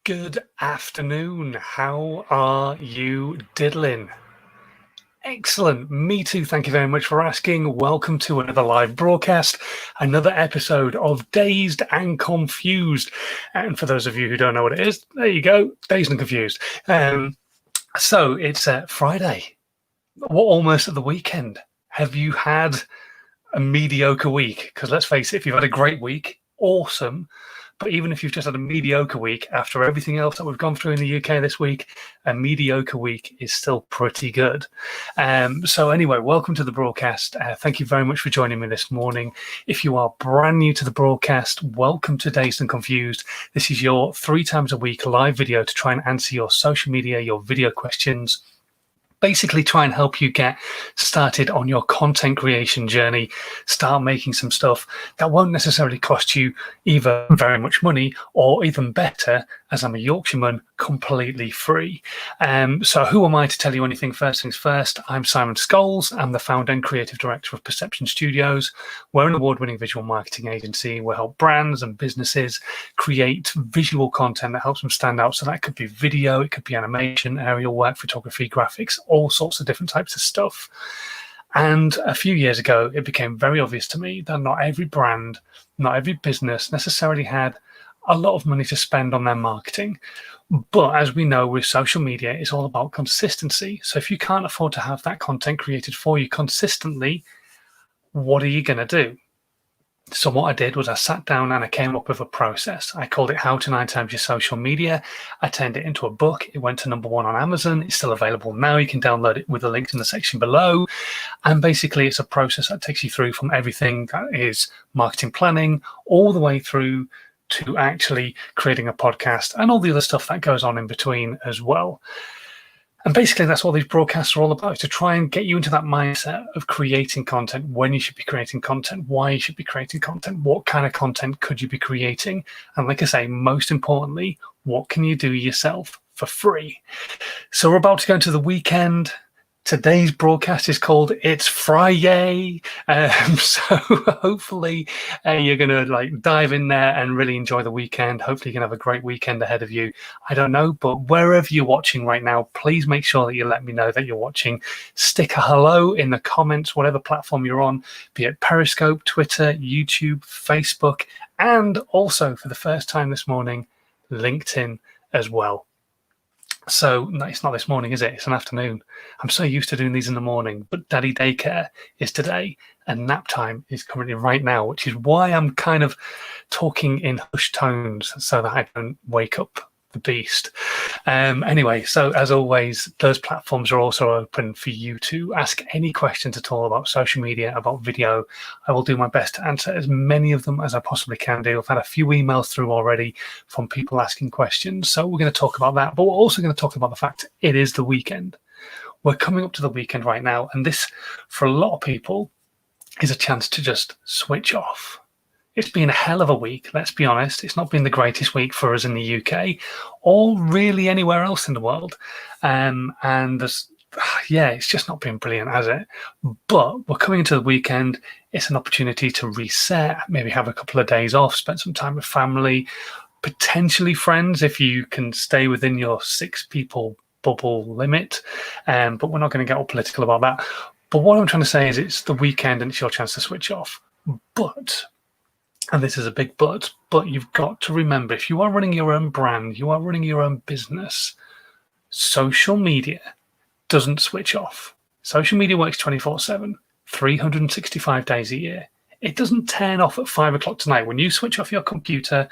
Good afternoon. How are you diddling? Excellent. Me too. Thank you very much for asking. Welcome to another live broadcast, another episode of Dazed and Confused. And for those of you who don't know what it is, there you go, Dazed and Confused. So it's Friday. We're almost at the weekend. Have you had a mediocre week? Because let's face it, if you've had a great week, awesome. But even if you've just had a mediocre week, after everything else that we've gone through in the UK this week, a mediocre week is still pretty good. So anyway, welcome to the broadcast. Thank you very much for joining me this morning. If you are brand new to the broadcast, welcome to Dazed and Confused. This is your 3 times a week live video to try and answer your social media, your video questions, basically try and help you get started on your content creation journey, start making some stuff that won't necessarily cost you either very much money or, even better, as I'm a Yorkshireman, completely free. So who am I to tell you anything? First things first, I'm Simon Scholes. I'm the founder and creative director of Perception Studios. We're an award-winning visual marketing agency. We help brands and businesses create visual content that helps them stand out. So that could be video, it could be animation, aerial work, photography, graphics, all sorts of different types of stuff. And a few years ago, it became very obvious to me that not every brand, not every business necessarily had a lot of money to spend on their marketing. But as we know, with social media, it's all about consistency. So if you can't afford to have that content created for you consistently, what are you going to do? So what I did was I sat down and I came up with a process. I called it How to 9 Times Your Social Media. I turned it into a book. It went to #1 on Amazon. It's still available now. You can download it with the links in the section below. And basically, it's a process that takes you through from everything that is marketing planning all the way through to actually creating a podcast and all the other stuff that goes on in between as well. And basically, that's what these broadcasts are all about, to try and get you into that mindset of creating content, when you should be creating content, why you should be creating content, what kind of content could you be creating? And like I say, most importantly, what can you do yourself for free? So we're about to go into the weekend. Today's broadcast is called It's Friyaaaay. So hopefully you're going to dive in there and really enjoy the weekend. Hopefully you can have a great weekend ahead of you. I don't know, but wherever you're watching right now, please make sure that you let me know that you're watching. Stick a hello in the comments, whatever platform you're on, be it Periscope, Twitter, YouTube, Facebook, and also for the first time this morning, LinkedIn as well. So no, it's not this morning, is it? It's an afternoon. I'm so used to doing these in the morning, but daddy daycare is today and nap time is currently right now, which is why I'm kind of talking in hushed tones so that I don't wake up the beast. Anyway, so as always, those platforms are also open for you to ask any questions at all about social media, about video. I will do my best to answer as many of them as I possibly can do. I've had a few emails through already from people asking questions, so we're going to talk about that, but we're also going to talk about the fact it is the weekend. We're coming up to the weekend right now, and this, for a lot of people, is a chance to just switch off. It's been a hell of a week, let's be honest. It's not been the greatest week for us in the UK or really anywhere else in the world. And there's, it's just not been brilliant, has it? But we're coming into the weekend. It's an opportunity to reset, maybe have a couple of days off, spend some time with family, potentially friends if you can stay within your 6 people bubble limit. But we're not going to get all political about that. But what I'm trying to say is it's the weekend and it's your chance to switch off. But, and this is a big but you've got to remember, if you are running your own brand, you are running your own business, social media doesn't switch off. Social media works 24/7, 365 days a year. It doesn't turn off at 5 o'clock tonight. When you switch off your computer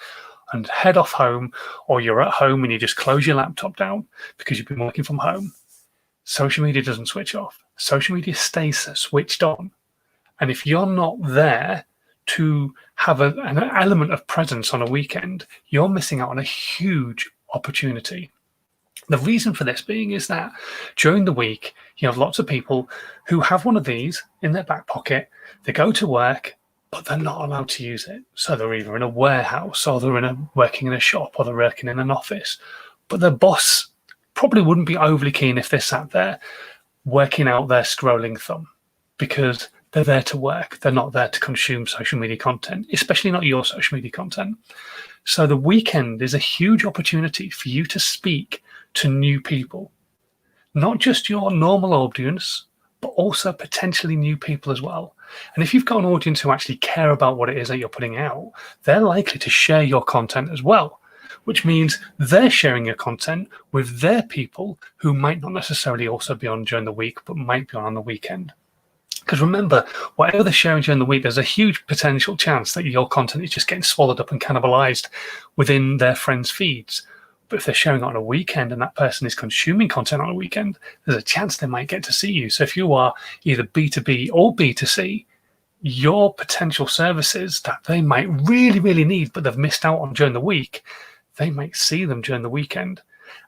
and head off home, or you're at home and you just close your laptop down because you've been working from home, social media doesn't switch off. Social media stays switched on. And if you're not there to have an element of presence on a weekend, you're missing out on a huge opportunity. The reason for this being is that during the week, you have lots of people who have one of these in their back pocket. They go to work, but they're not allowed to use it. So they're either in a warehouse or they're working in a shop or they're working in an office. But their boss probably wouldn't be overly keen if they sat there working out their scrolling thumb, because They're there to work. They're not there to consume social media content, especially not your social media content. So the weekend is a huge opportunity for you to speak to new people, not just your normal audience, but also potentially new people as well. And if you've got an audience who actually care about what it is that you're putting out, they're likely to share your content as well, which means they're sharing your content with their people who might not necessarily also be on during the week, but might be on the weekend. Because remember, whatever they're sharing during the week, there's a huge potential chance that your content is just getting swallowed up and cannibalized within their friends' feeds. But if they're sharing it on a weekend and that person is consuming content on a weekend, there's a chance they might get to see you. So if you are either B2B or B2C, your potential services that they might really, really need, but they've missed out on during the week, they might see them during the weekend.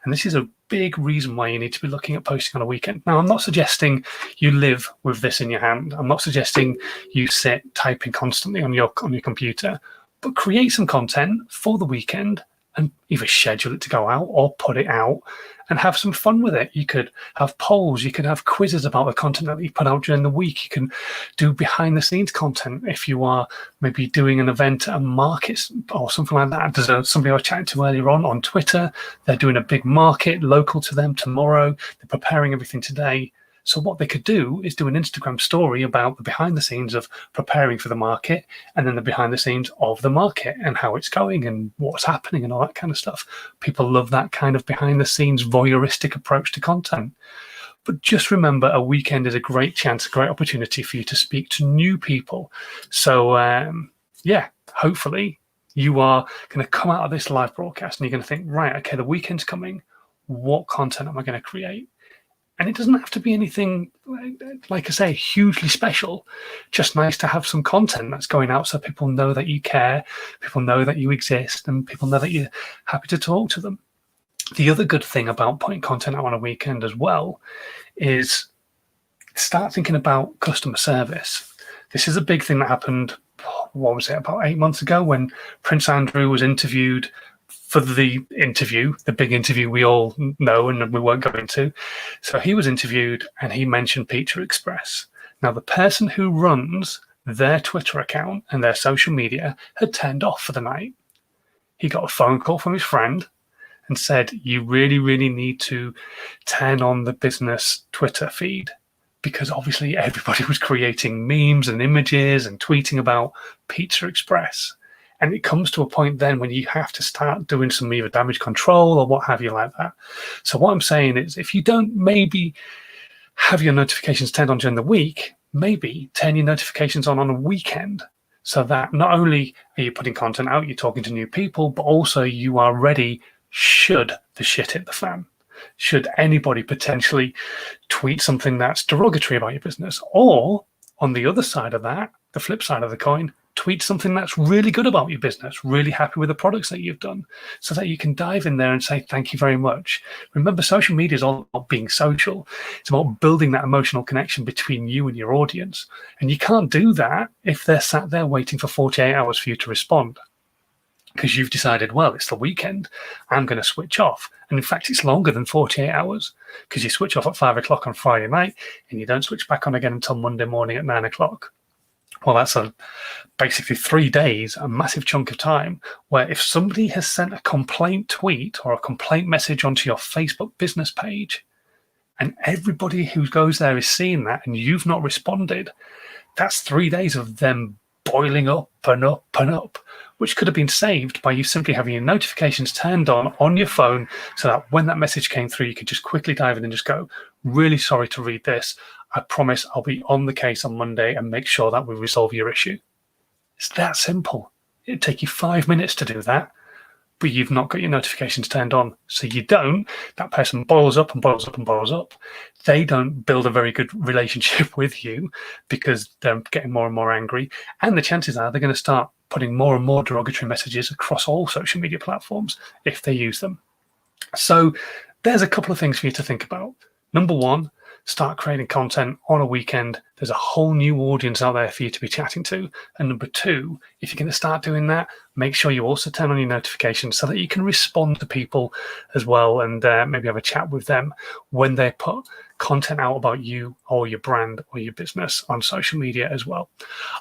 And this is a big reason why you need to be looking at posting on a weekend. Now, I'm not suggesting you live with this in your hand. I'm not suggesting you sit typing constantly on your computer, but create some content for the weekend and either schedule it to go out or put it out and have some fun with it. You could have polls, you could have quizzes about the content that you put out during the week. You can do behind the scenes content if you are maybe doing an event at a market or something like that. There's somebody I was chatting to earlier on Twitter. They're doing a big market local to them tomorrow. They're preparing everything today. So what they could do is do an Instagram story about the behind the scenes of preparing for the market, and then the behind the scenes of the market and how it's going and what's happening and all that kind of stuff. People love that kind of behind the scenes voyeuristic approach to content. But just remember, a weekend is a great chance, a great opportunity for you to speak to new people. So hopefully you are going to come out of this live broadcast and you're going to think, right, okay, the weekend's coming. What content am I going to create? And it doesn't have to be anything, like I say, hugely special. Just nice to have some content that's going out so people know that you care, people know that you exist, and people know that you're happy to talk to them. The other good thing about putting content out on a weekend as well is start thinking about customer service. This is a big thing that happened, what was it, about 8 months ago when Prince Andrew was interviewed for the interview, the big interview we all know and we won't go into. So he was interviewed and he mentioned Pizza Express. Now, the person who runs their Twitter account and their social media had turned off for the night. He got a phone call from his friend and said, you really, really need to turn on the business Twitter feed, because obviously everybody was creating memes and images and tweeting about Pizza Express. And it comes to a point then when you have to start doing some either damage control or what have you like that. So what I'm saying is, if you don't maybe have your notifications turned on during the week, maybe turn your notifications on a weekend, so that not only are you putting content out, you're talking to new people, but also you are ready should the shit hit the fan. Should anybody potentially tweet something that's derogatory about your business, or on the other side of that, the flip side of the coin, tweet something that's really good about your business, really happy with the products that you've done, so that you can dive in there and say, thank you very much. Remember, social media is all about being social. It's about building that emotional connection between you and your audience. And you can't do that if they're sat there waiting for 48 hours for you to respond, because you've decided, well, it's the weekend, I'm going to switch off. And in fact, it's longer than 48 hours, because you switch off at 5 o'clock on Friday night and you don't switch back on again until Monday morning at 9 o'clock. Well, that's basically 3 days, a massive chunk of time, where if somebody has sent a complaint tweet or a complaint message onto your Facebook business page, and everybody who goes there is seeing that and you've not responded, that's 3 days of them boiling up and up and up, which could have been saved by you simply having your notifications turned on your phone, so that when that message came through, you could just quickly dive in and just go, really sorry to read this. I promise I'll be on the case on Monday and make sure that we resolve your issue. It's that simple. It'd take you 5 minutes to do that, but you've not got your notifications turned on. So you don't, that person boils up and boils up and boils up. They don't build a very good relationship with you because they're getting more and more angry. And the chances are they're going to start putting more and more derogatory messages across all social media platforms if they use them. So there's a couple of things for you to think about. Number one, start creating content on a weekend. There's a whole new audience out there for you to be chatting to. And number two, if you're going to start doing that, make sure you also turn on your notifications so that you can respond to people as well, and maybe have a chat with them when they put content out about you or your brand or your business on social media as well.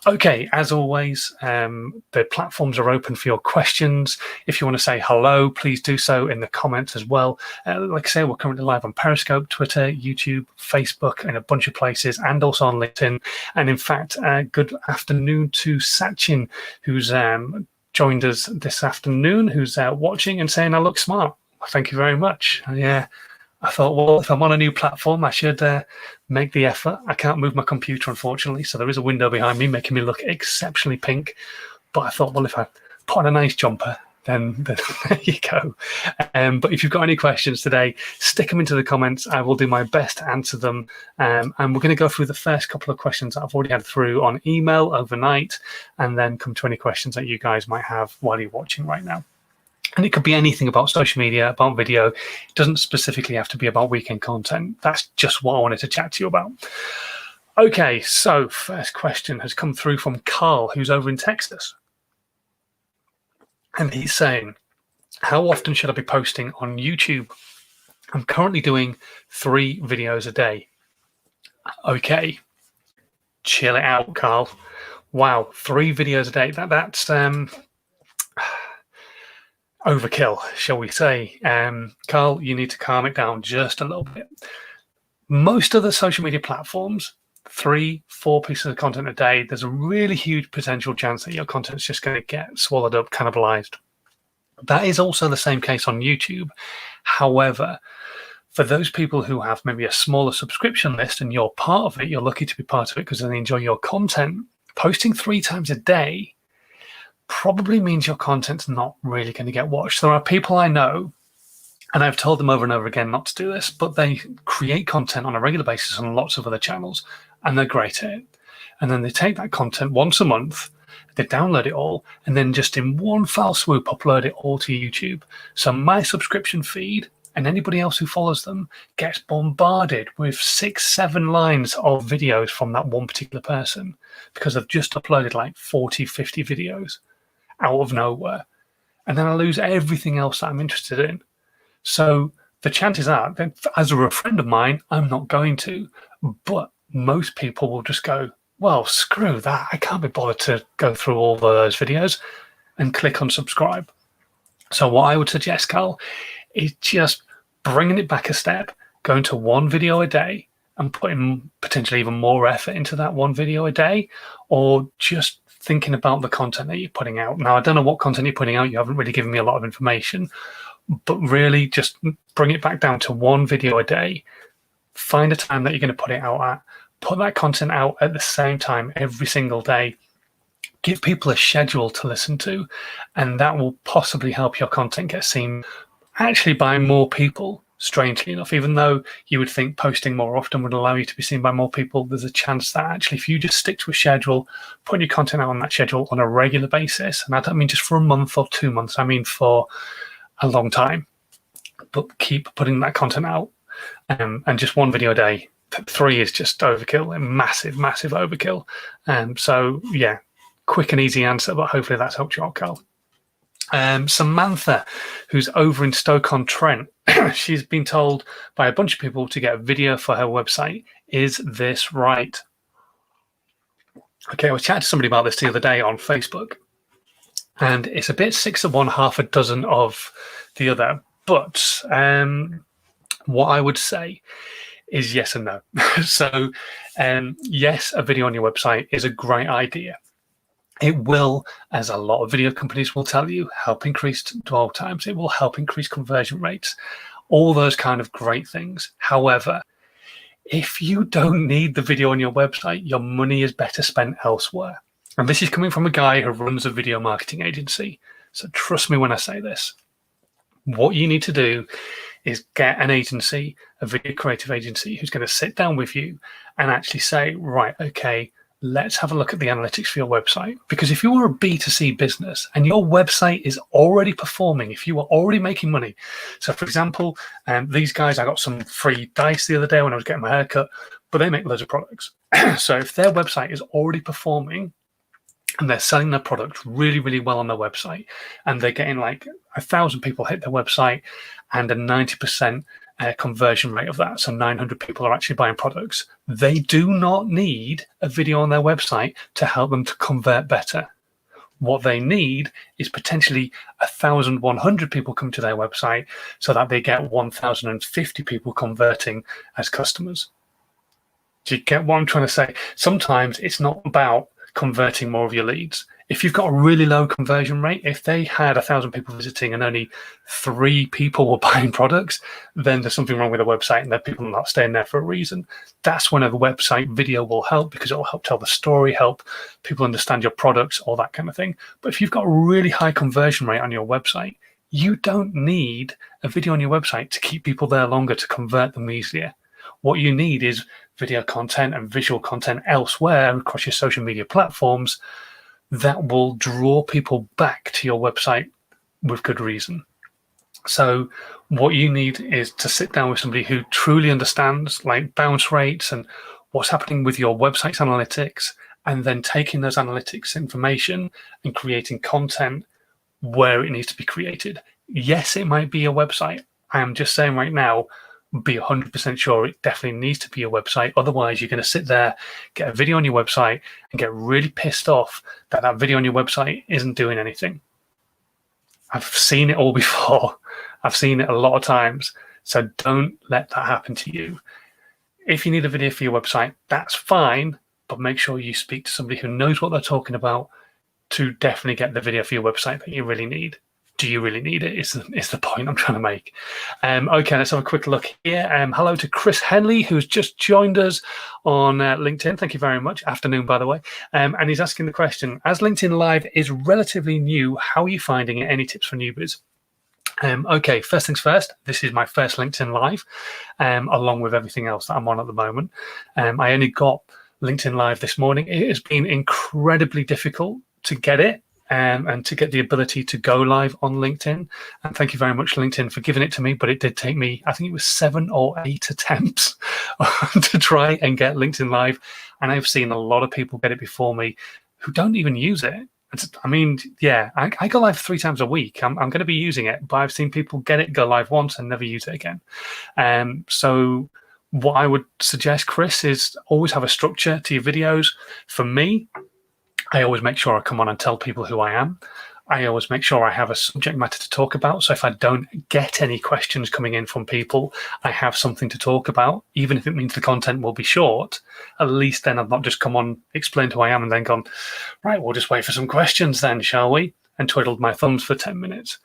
Okay, as always, the platforms are open for your questions. If you want to say hello, please do so in the comments as well. Like I say, we're currently live on Periscope, Twitter, YouTube, Facebook, and a bunch of places, and also on LinkedIn. And in fact, good afternoon to Sachin, who's joined us this afternoon, who's watching and saying I look smart. Thank you very much. Yeah, I thought, well, if I'm on a new platform, I should make the effort. I can't move my computer, unfortunately, so there is a window behind me making me look exceptionally pink. But I thought, well, if I put on a nice jumper, then there you go. But if you've got any questions today, stick them into the comments. I will do my best to answer them. And we're going to go through the first couple of questions that I've already had through on email overnight, and then come to any questions that you guys might have while you're watching right now. And it could be anything about social media, about video. It doesn't specifically have to be about weekend content. That's just what I wanted to chat to you about. Okay, so first question has come through from Carl, who's over in Texas. And he's saying, how often should I be posting on YouTube? I'm currently doing 3 videos a day. Okay, chill it out, Carl. Wow, 3 videos a day. That's overkill, shall we say. Carl, you need to calm it down just a little bit. Most of the social media platforms, 3-4 pieces of content a day, there's a really huge potential chance that your content's just going to get swallowed up, cannibalized. That is also the same case on YouTube. However, for those people who have maybe a smaller subscription list and you're part of it, you're lucky to be part of it because they enjoy your content, posting 3 times a day probably means your content's not really going to get watched. There are people I know, and I've told them over and over again not to do this, but they create content on a regular basis on lots of other channels, and they're great at it. And then they take that content once a month, they download it all, and then just in one foul swoop upload it all to YouTube. So my subscription feed and anybody else who follows them gets bombarded with 6-7 lines of videos from that one particular person because they've just uploaded like 40-50 videos out of nowhere. And then I lose everything else that I'm interested in. So the chances are that as a friend of mine, I'm not going to, but most people will just go, well, screw that. I can't be bothered to go through all of those videos, and click unsubscribe. So what I would suggest, Carl, is just bringing it back a step, going to 1 video a day and putting potentially even more effort into that 1 video a day, or just thinking about the content that you're putting out. Now, I don't know what content you're putting out. You haven't really given me a lot of information, but really just bring it back down to 1 video a day. Find a time that you're going to put it out at. Put that content out at the same time every single day. Give people a schedule to listen to, and that will possibly help your content get seen actually by more people. Strangely enough, even though you would think posting more often would allow you to be seen by more people, there's a chance that actually if you just stick to a schedule, put your content out on that schedule on a regular basis, and I don't mean just for a month or 2 months, I mean for a long time, but keep putting that content out, and just 1 video a day. 3 is just overkill, a massive overkill. So yeah, quick and easy answer, but hopefully that's helped you out, Carl. Samantha, who's over in Stoke-on-Trent, she's been told by a bunch of people to get a video for her website. Is this right? Okay, I was chatting to somebody about this the other day on Facebook, and it's a bit 6 of one, half a dozen of the other. But what I would say is yes and no. So yes, a video on your website is a great idea. It will, as a lot of video companies will tell you, help increase dwell times. It will help increase conversion rates, all those kind of great things. However, if you don't need the video on your website, your money is better spent elsewhere. And this is coming from a guy who runs a video marketing agency. So trust me when I say this. What you need to do is get an agency, a video creative agency, who's going to sit down with you and actually say, right, okay, let's have a look at the analytics for your website. Because if you are a B2C business and your website is already performing, if you are already making money. So for example, these guys, I got some free dice the other day when I was getting my haircut, but they make loads of products. So if their website is already performing and they're selling their product really, really well on their website, and they're getting like 1,000 people hit their website and a 90% conversion rate of that. So 900 people are actually buying products. They do not need a video on their website to help them to convert better. What they need is potentially 1,100 people come to their website so that they get 1,050 people converting as customers. Do you get what I'm trying to say? Sometimes it's not about converting more of your leads. If you've got a really low conversion rate, if they had 1,000 people visiting and only 3 people were buying products, then there's something wrong with the website and that people are not staying there for a reason. That's when a website video will help, because it will help tell the story, help people understand your products, all that kind of thing. But if you've got a really high conversion rate on your website, you don't need a video on your website to keep people there longer, to convert them easier. What you need is video content and visual content elsewhere across your social media platforms that will draw people back to your website with good reason. So what you need is to sit down with somebody who truly understands like bounce rates and what's happening with your website's analytics, and then taking those analytics information and creating content where it needs to be created. Yes, it might be a website. I am just saying right now, be 100% sure it definitely needs to be a website. Otherwise, you're going to sit there, get a video on your website, and get really pissed off that that video on your website isn't doing anything. I've seen it all before. I've seen it a lot of times. So don't let that happen to you. If you need a video for your website, that's fine, but make sure you speak to somebody who knows what they're talking about to definitely get the video for your website that you really need. Do you really need it? Is the point I'm trying to make. Okay, let's have a quick look here. Hello to Chris Henley, who's just joined us on LinkedIn. Thank you very much. Afternoon, by the way. And he's asking the question, as LinkedIn Live is relatively new, how are you finding it? Any tips for newbies? Okay, first things first, this is my first LinkedIn Live, along with everything else that I'm on at the moment. I only got LinkedIn Live this morning. It has been incredibly difficult to get it. And to get the ability to go live on LinkedIn. And thank you very much, LinkedIn, for giving it to me. But it did take me, I think it was 7 or 8 attempts to try and get LinkedIn Live. And I've seen a lot of people get it before me who don't even use it. I mean, yeah, I go live 3 times a week. I'm going to be using it, but I've seen people get it, go live once and never use it again. So what I would suggest, Chris, is always have a structure to your videos. For me, I always make sure I come on and tell people who I am. I always make sure I have a subject matter to talk about. So if I don't get any questions coming in from people, I have something to talk about. Even if it means the content will be short, at least then I've not just come on, explained who I am, and then gone, right, we'll just wait for some questions then, shall we? And twiddled my thumbs for 10 minutes.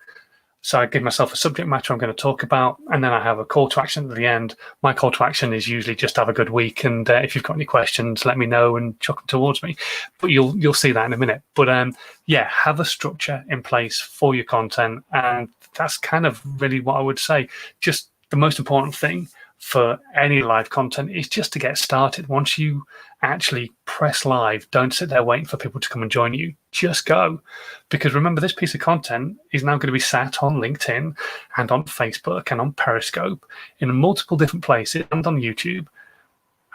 So I give myself a subject matter I'm going to talk about, and then I have a call to action at the end. My call to action is usually just have a good week, and if you've got any questions, let me know and chuck them towards me. But you'll see that in a minute. But yeah, have a structure in place for your content, and that's kind of really what I would say. Just the most important thing for any live content is just to get started. Once you actually press live, don't sit there waiting for people to come and join you. Just go. Because remember, this piece of content is now going to be sat on LinkedIn and on Facebook and on Periscope in multiple different places and on YouTube.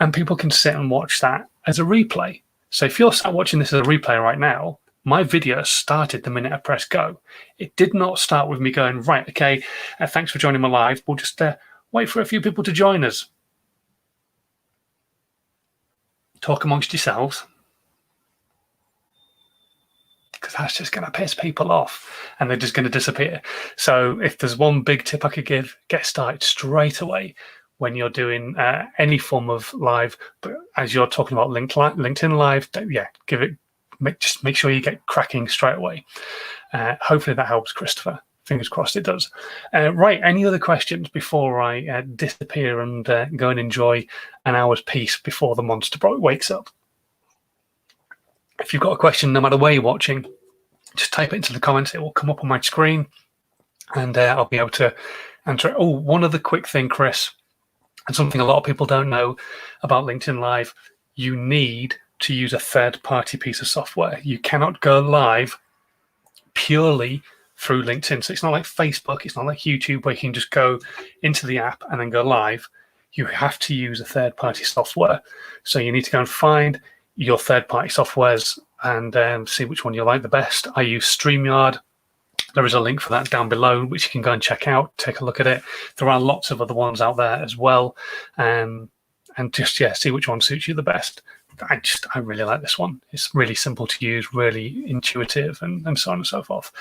And people can sit and watch that as a replay. So if you're sat watching this as a replay right now, my video started the minute I press go. It did not start with me going, right, okay, thanks for joining my live. We'll just wait for a few people to join us. Talk amongst yourselves, because that's just going to piss people off and they're just going to disappear. So if there's one big tip I could give, get started straight away when you're doing any form of live. But as you're talking about LinkedIn Live, yeah, just make sure you get cracking straight away. Hopefully that helps, Christopher. Fingers crossed it does. Right, any other questions before I disappear and go and enjoy an hour's peace before the monster wakes up? If you've got a question, no matter where you're watching, just type it into the comments. It will come up on my screen and I'll be able to answer it. Oh, one other quick thing, Chris, and something a lot of people don't know about LinkedIn Live. You need to use a third-party piece of software. You cannot go live purely through LinkedIn. So it's not like Facebook, it's not like YouTube where you can just go into the app and then go live. You have to use a third-party software. So you need to go and find your third-party software's and see which one you like the best. I use StreamYard. There is a link for that down below, which you can go and check out, take a look at it. There are lots of other ones out there as well. And just, see which one suits you the best. I really like this one. It's really simple to use, really intuitive, and so on and so forth.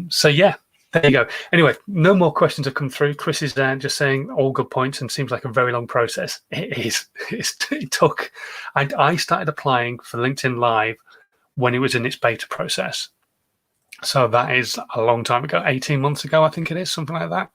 So yeah, there you go. Anyway, no more questions have come through. Chris is just saying all good points and seems like a very long process. It is. It took. I started applying for LinkedIn Live when it was in its beta process. So that is a long time ago, 18 months ago, I think it is, something like that.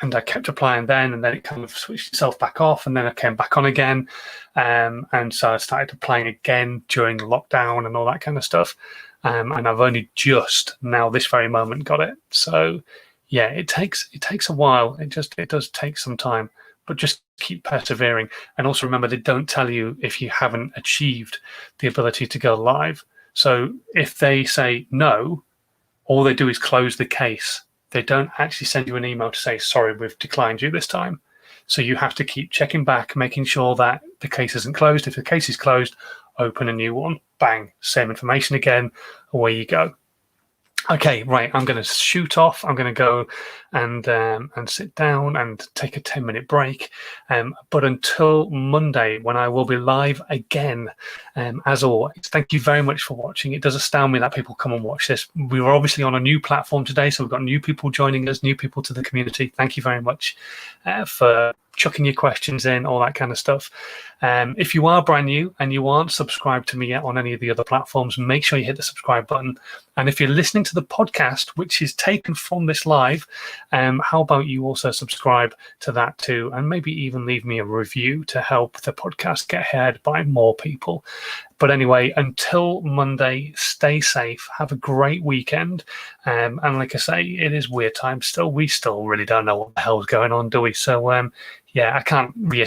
And I kept applying then, and then it kind of switched itself back off, and then I came back on again. And so I started applying again during lockdown and all that kind of stuff. And I've only just now, this very moment, got it. So yeah, it takes a while. It does take some time, but just keep persevering. And also remember, they don't tell you if you haven't achieved the ability to go live. So if they say no, all they do is close the case. They don't actually send you an email to say, sorry, we've declined you this time. So you have to keep checking back, making sure that the case isn't closed. If the case is closed, open a new one. Bang, same information again, away you go. Okay, right, I'm going to shoot off. I'm going to go and sit down and take a 10-minute break. But until Monday, when I will be live again, as always, thank you very much for watching. It does astound me that people come and watch this. We were obviously on a new platform today, so we've got new people joining us, new people to the community. Thank you very much for chucking your questions in, all that kind of stuff. If you are brand new and you aren't subscribed to me yet on any of the other platforms, make sure you hit the subscribe button. And if you're listening to the podcast, which is taken from this live, how about you also subscribe to that too, and maybe even leave me a review to help the podcast get heard by more people. But anyway, until Monday, stay safe, have a great weekend. And like I say, it is weird times still. We still really don't know what the hell's going on, do we? So yeah, I can't reiterate